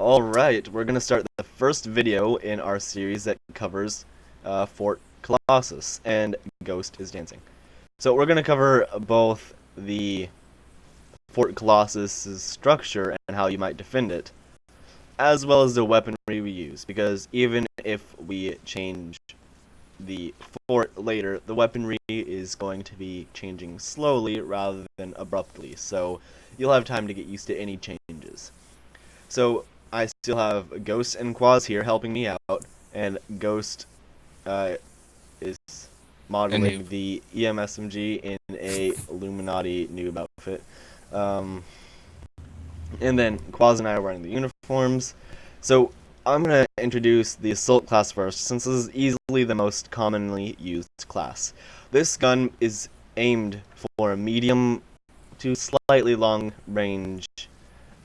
Alright, we're going to start the first video in our series that covers Fort Colossus, and Ghost is dancing. So we're going to cover both the Fort Colossus's structure and how you might defend it, as well as the weaponry we use, because even if we change the fort later, the weaponry is going to be changing slowly rather than abruptly, so you'll have time to get used to any changes. So I still have Ghost and Quaz here helping me out, and Ghost is A noob. modeling the EMSMG in a Illuminati noob outfit. Um, and then Quaz and I are wearing the uniforms. So I'm going to introduce the Assault class first, since this is easily the most commonly used class. This gun is aimed for a medium to slightly long range.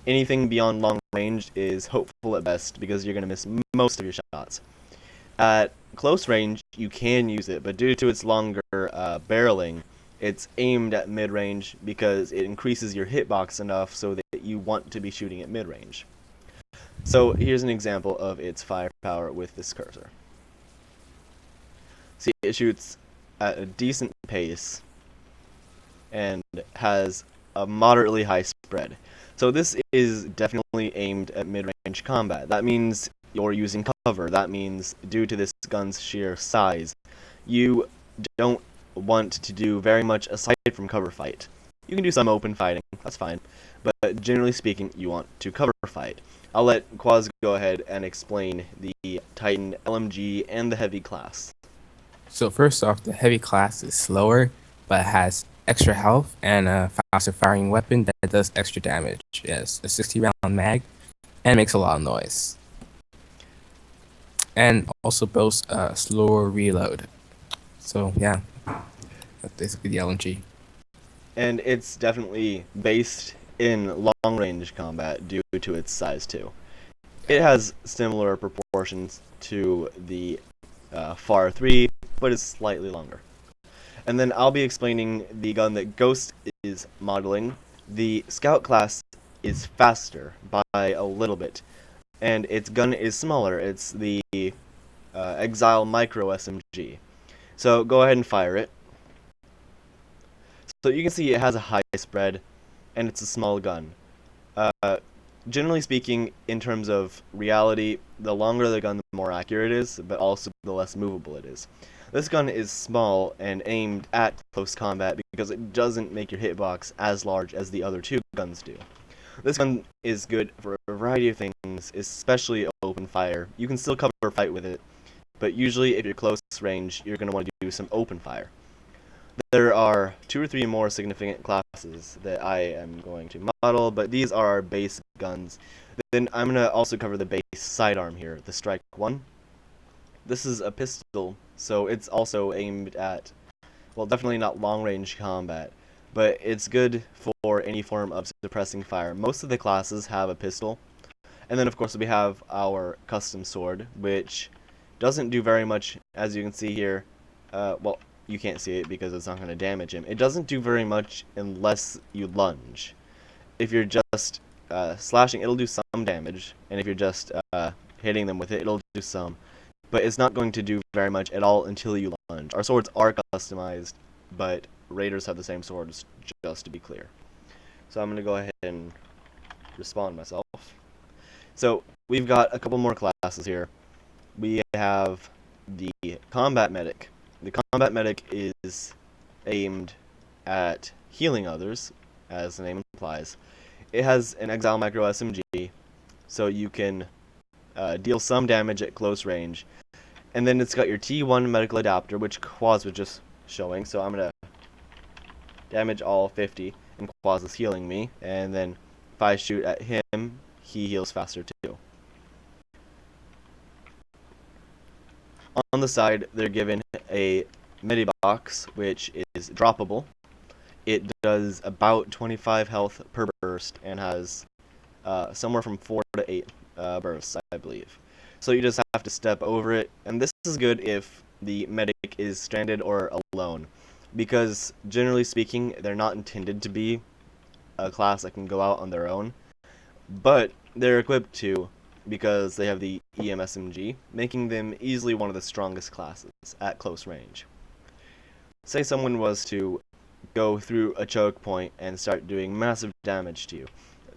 Anything beyond long range is hopeful at best, because you're going to miss most of your shots. At close range, you can use it, but due to its longer barreling, it's aimed at mid-range because it increases your hitbox enough so that you want to be shooting at mid-range. So here's an example of its firepower with this cursor. See, it shoots at a decent pace and has a moderately high spread. So this is definitely aimed at mid-range combat. That means you're using cover. That means, due to this gun's sheer size, you don't want to do very much aside from cover fight. You can do some open fighting, that's fine, but generally speaking, you want to cover fight. I'll let Quaz go ahead and explain the Titan LMG and the Heavy class. So first off, the heavy class is slower, but has extra health and a faster firing weapon that does extra damage. Yes, a 60 round mag and makes a lot of noise. And also boasts a slower reload. So yeah, that's basically the LMG. And it's definitely based in long-range combat due to its size too. It has similar proportions to the FAR 3, but it's slightly longer. And then I'll be explaining the gun that Ghost is modeling. The Scout class is faster by a little bit, and its gun is smaller. It's the Exile Micro SMG. So go ahead and fire it. So you can see it has a high spread, and it's a small gun. Uh, Generally speaking, in terms of reality, the longer the gun, the more accurate it is, but also the less movable it is. This gun is small and aimed at close combat because it doesn't make your hitbox as large as the other two guns do. This gun is good for a variety of things, especially open fire. You can still cover fight with it, but usually if you're close range, you're going to want to do some open fire. There are 2 or 3 more significant classes that I am going to model, but these are our base guns. Then I'm going to also cover the base sidearm here, the Strike 1. This is a pistol, so it's also aimed at, well, definitely not long-range combat, but it's good for any form of suppressing fire. Most of the classes have a pistol. And then, of course, we have our custom sword, which doesn't do very much, as you can see here. Well, you can't see it because it's not going to damage him. It doesn't do very much unless you lunge. If you're just slashing, it'll do some damage, and if you're just hitting them with it, it'll do some. But it's not going to do very much at all until you lunge. Our swords are customized, but raiders have the same swords, just to be clear. So I'm going to go ahead and respawn myself. So we've got a couple more classes here. We have the Combat Medic. The Combat Medic is aimed at healing others, as the name implies. It has an Exile Micro SMG, so you can deal some damage at close range. And then it's got your T1 medical adapter, which Quaz was just showing, so I'm going to damage all 50, and Quaz is healing me. And then if I shoot at him, he heals faster too. On the side, they're given a Medibox, which is droppable. It does about 25 health per burst and has somewhere from 4 to 8 bursts, I believe. So you just have to step over it, and this is good if the medic is stranded or alone, because generally speaking, they're not intended to be a class that can go out on their own, but they're equipped to because they have the EMSMG, making them easily one of the strongest classes at close range. Say someone was to go through a choke point and start doing massive damage to you.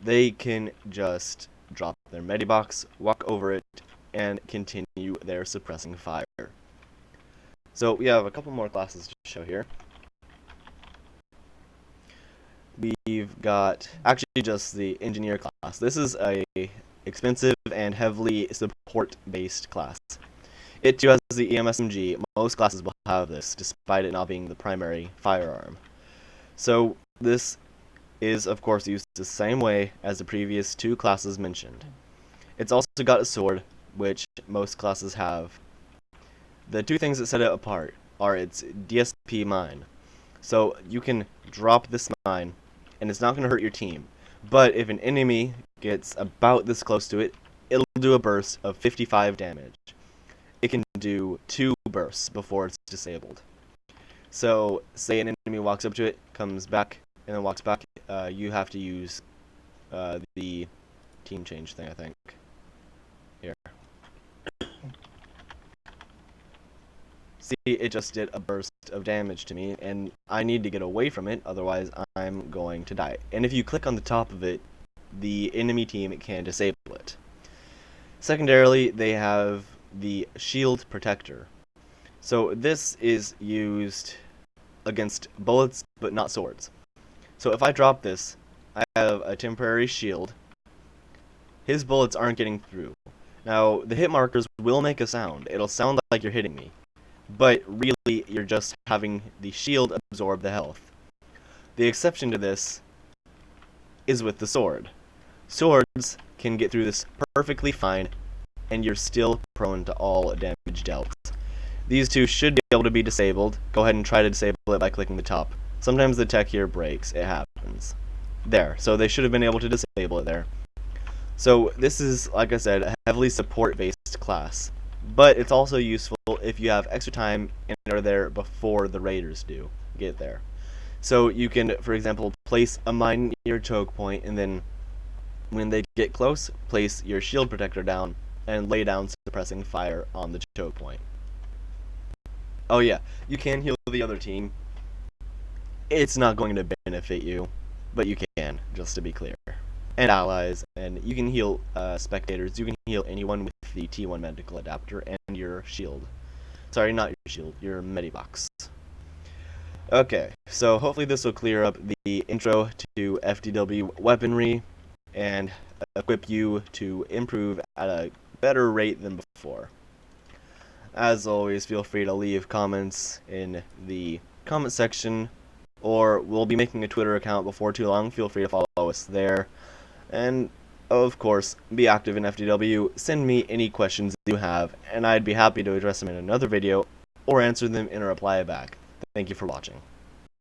They can just drop their medibox, walk over it, and continue their suppressing fire. So we have a couple more classes to show here. We've got actually just the engineer class. This is a expensive and heavily support-based class. It too has the EMSMG. Most classes will have this, despite it not being the primary firearm. So this is, of course, used the same way as the previous two classes mentioned. It's also got a sword, which most classes have. The two things that set it apart are its DSP mine. So you can drop this mine, and it's not going to hurt your team. But if an enemy gets about this close to it, it'll do a burst of 55 damage. It can do 2 bursts before it's disabled. So, say an enemy walks up to it, comes back, and then walks back, you have to use the team change thing, I think. Here. See, it just did a burst of damage to me, and I need to get away from it, otherwise I'm going to die. And if you click on the top of it, the enemy team can disable it. Secondarily, they have the shield protector. So this is used against bullets, but not swords. So if I drop this, I have a temporary shield. His bullets aren't getting through. Now, the hit markers will make a sound. It'll sound like you're hitting me. But really, you're just having the shield absorb the health. The exception to this is with the sword. Swords can get through this perfectly fine, and you're still prone to all damage dealt. These two should be able to be disabled. Go ahead and try to disable it by clicking the top. Sometimes the tech here breaks. It happens. There. So they should have been able to disable it there. So this is, like I said, a heavily support-based class. But it's also useful if you have extra time and are there before the raiders do get there. So you can, for example, place a mine near your choke point, and then when they get close, place your shield protector down and lay down suppressing fire on the choke point. Oh yeah, you can heal the other team. It's not going to benefit you, but you can, just to be clear. And allies, and you can heal spectators. You can heal anyone with the T1 medical adapter and your shield. Sorry, not your shield, your medibox. Okay, so hopefully this will clear up the intro to FDW weaponry and equip you to improve at a better rate than before. As always, feel free to leave comments in the comment section, or we'll be making a Twitter account before too long. Feel free to follow us there. And, of course, be active in FDW. Send me any questions you have, and I'd be happy to address them in another video or answer them in a reply back. Thank you for watching.